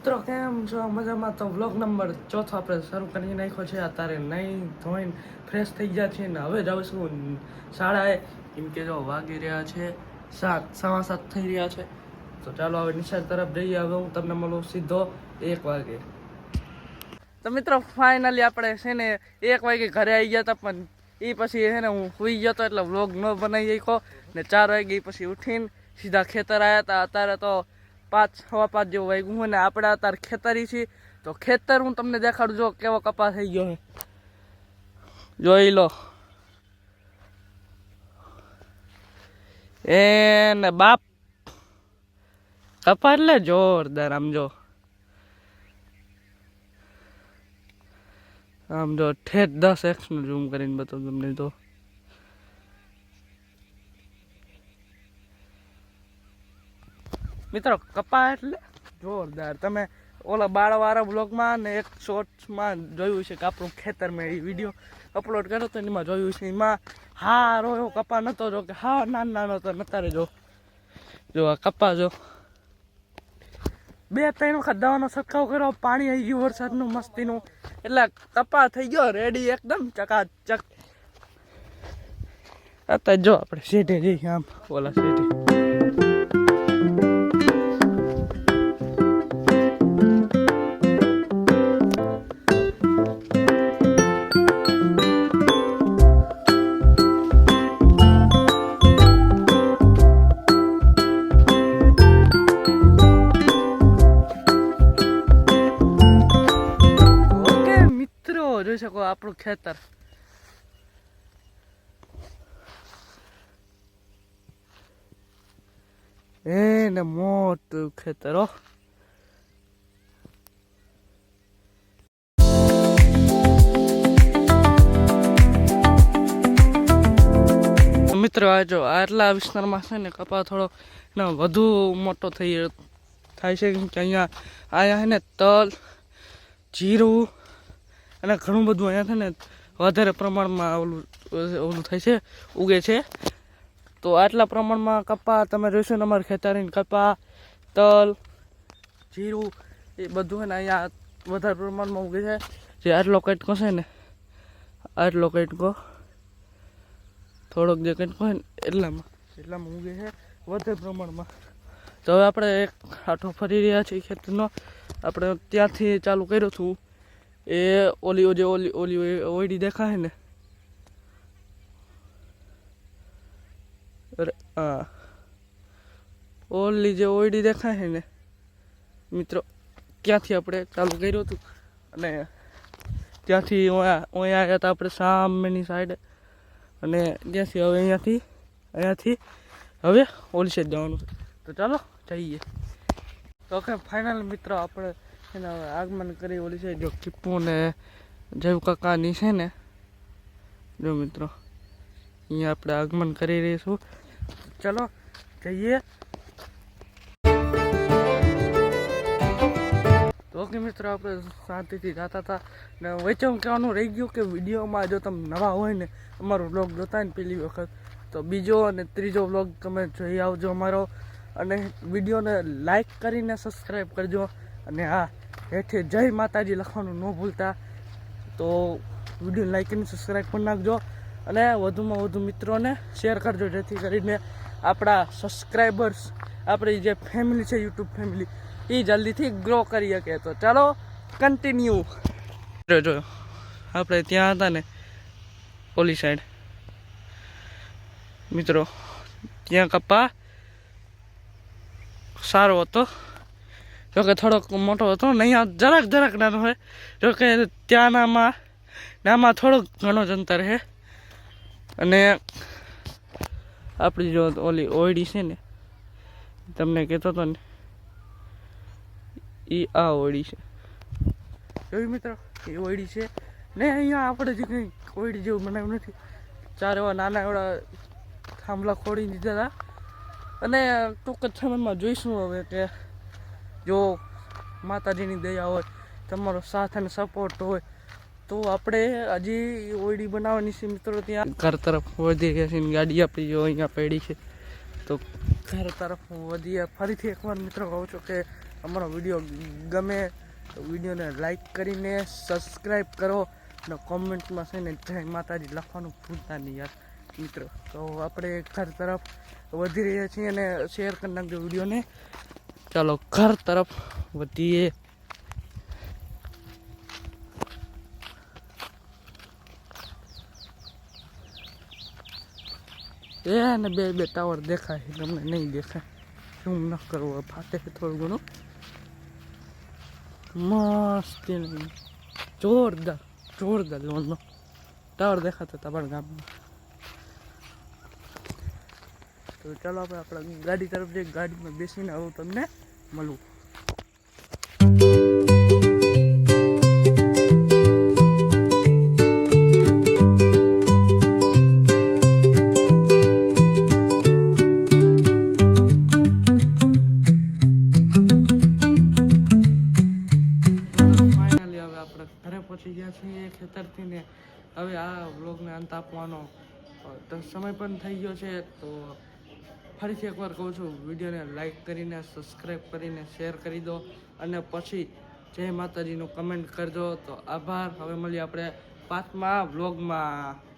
મિત્રો કેમ છો મજામાં? તો વ્લોગ નંબર 4 આપણે શરૂ કરી નાખ્યો છે. અત્યારે નહીં ધોઈને ફ્રેશ થઈ ગયા છે ને હવે જાઉં શાળાએ. કેમ કે જો વાગી રહ્યા છે 7, 7:15 થઈ રહ્યા છે. તો ચાલો હવે નિશાળ તરફ જઈએ. હવે હું તમને મળું સીધો 1 વાગે. તો મિત્રો ફાઇનલી આપણે છે ને 1 વાગે ઘરે આવી ગયા હતા, પણ એ પછી છે ને હું સૂઈ ગયો હતો એટલે વ્લોગ ન બનાવી શક્યો ને. 4 વાગે પછી ઉઠીને સીધા ખેતર આવ્યા હતા. અત્યારે તો 5, 5:15 જેવું વાગ્યું હોય ને આપણે અત્યારે ખેતરી છીએ. તો ખેતર હું તમને દેખાડું, જો કેવો કપા થઈ ગયો છે, જોઈ લો. એને બાપ કપા એટલે જોરદાર. આમ જો ઠેઠ 10x નું ઝૂમ કરીને બતાવું તમને. તો મિત્રો કપા એટલે જોરદાર. તમે ઓલા બાળવાળા બ્લોગમાં ને એક શોર્ટ્સમાં જોયું છે કે આપણું ખેતરમાં એ વિડીયો અપલોડ કર્યો તો એમાં જોયું છે. એમાં હારો એવો કપા નહોતો, જો કે હા નાનો તો નતારે. જો આ કપા જો 2-3 વખત દવાનો છંટકાવ કર્યો, પાણી આવી ગયું વરસાદનું મસ્તીનું, એટલે કપા થઈ ગયો રેડી એકદમ ચકાચક. અત્યારે જો આપણે શેઠે જઈએ, આમ ઓલા શેઠે. જોઈ શકો આપણું ખેતર. એને મોટું ખેતર હો. મિત્રો આ જો આટલા વિસ્તારમાં છે ને કપા થોડો વધુ મોટો થાય છે, કેમ કે અહીંયા છે ને તલ, જીરું અને ઘણું બધું અહીંયા છે ને વધારે પ્રમાણમાં ઓલું થાય છે, ઉગે છે. તો આટલા પ્રમાણમાં કપા તમે જોઈશો ને અમારે ખેતરીને કપા, તલ, જીરું એ બધું છે ને અહીંયા વધારે પ્રમાણમાં ઉગે છે. જે આટલો કટકો છે ને, આટલો કટકો થોડોક જે કટકો હોય ને એટલામાં ઉગે છે વધારે પ્રમાણમાં. તો હવે આપણે એક આંટો ફરી રહ્યા છીએ ખેતરનો. આપણે ત્યાંથી ચાલુ કર્યું હતું. એ ઓલી ઓયડી દેખાય ને, હા ઓલી જે ઓયડી દેખાય ને મિત્રો, ત્યાંથી આપણે ચાલુ કર્યું હતું. અને ત્યાંથી અહીંયા આવ્યા હતા આપણે સામેની સાઈડે, અને ત્યાંથી હવે અહીંયાથી હવે ઓલી સાઈડ જવાનું છે. તો ચાલો જઈએ. તો ઓકે ફાઇનલ મિત્રો આપણે એના આગમન કરી ઓલી છે જો કીપુ ને જયુ કાકાની છે ને. જો મિત્રો અહીંયા આપણે આગમન કરી રહીશું. ચલો જઈએ. તો ઓકે મિત્રો આપણે શાંતિથી જતા હતા ને વચ્ચે હું કહેવાનું રહી ગયું કે વિડીયોમાં જો તમે નવા હોય ને અમારો વ્લોગ જોતા ને પહેલી વખત, તો બીજો અને ત્રીજો વ્લોગ તમે જોઈ આવજો અમારો. અને વિડીયોને લાઈક કરીને સબસ્ક્રાઈબ કરજો. અને હા, હેઠે જય માતાજી લખવાનું ન ભૂલતા. તો વિડીયો લાઈક કરીને સબસ્ક્રાઈબ કરી નાખજો. અને વધુમાં વધુ મિત્રોને શેર કરજો, જેથી કરીને આપણા સબસ્ક્રાઈબર્સ, આપણી જે ફેમિલી છે યુટ્યુબ ફેમિલી, એ જલ્દીથી ગ્રો કરી શકે. તો ચાલો કન્ટિન્યુ. જો આપણે ત્યાં હતા ને ઓલી સાઈડ મિત્રો, ત્યાં કપા સારો હતો, જોકે થોડોક મોટો હતો ને. અહીંયા જરાક નાનો હોય, જોકે ત્યાંનામાં થોડોક ઘણો જ અંતર છે. અને આપણી જો ઓલી ઓયડી છે ને, તમને કહેતો હતો ને, એ આ ઓયડી છે. જોયું મિત્રો, એ ઓયડી છે ને. અહીંયા આપણે જે કંઈ ઓયડી જેવું બનાવ્યું નથી. 4 એવા નાના એવડા થાંભલા ખોડી દીધા હતા. અને ટૂંક જ સમયમાં જોઈશું હવે કે જો માતાજીની દયા હોય, તમારો સાથ અને સપોર્ટ હોય, તો આપણે હજી ઓયડી બનાવવાની છે મિત્રો. ત્યાં ઘર તરફ વધી ગયા છે. ગાડી આપણી જો અહીંયા પડી છે. તો ઘર તરફ વધીએ. ફરીથી એકવાર મિત્રો કહું છું કે અમારો વિડીયો ગમે તો વિડીયોને લાઈક કરીને સબસ્ક્રાઈબ કરો અને કોમેન્ટમાં છે ને જય માતાજી લખવાનું ભૂલતા નહીં યાર મિત્રો. તો આપણે ઘર તરફ વધી રહ્યા છીએ અને શેર કરી નાખજો વિડીયોને. ચાલો ઘર તરફ વધીએ. એને બે ટાવર દેખાય છે, તમને નહીં દેખાય. શું ન કરવું, ફાટે છે થોડું ઘણું. મસ્ત જોરદાર લોનનો ટાવર દેખાતો હતા આપણા ગામમાં. તો ચાલો આપણે આપણા ગાડી તરફ જઈએ. ગાડીમાં બેસીને આવું તમને મળું. ઘરે પહોંચી ગયા છીએ ખેતરથી ને હવે આ વ્લોગને અંત આપવાનો તો સમય પણ થઈ ગયો છે. તો ફરીથી એકવાર કહું છું, વિડીયોને લાઈક કરીને સબસ્ક્રાઈબ કરીને શેર કરી દો અને પછી જય માતાજીનું કમેન્ટ કરજો. તો આભાર. હવે મળીએ આપણે 5મા વ્લોગમાં.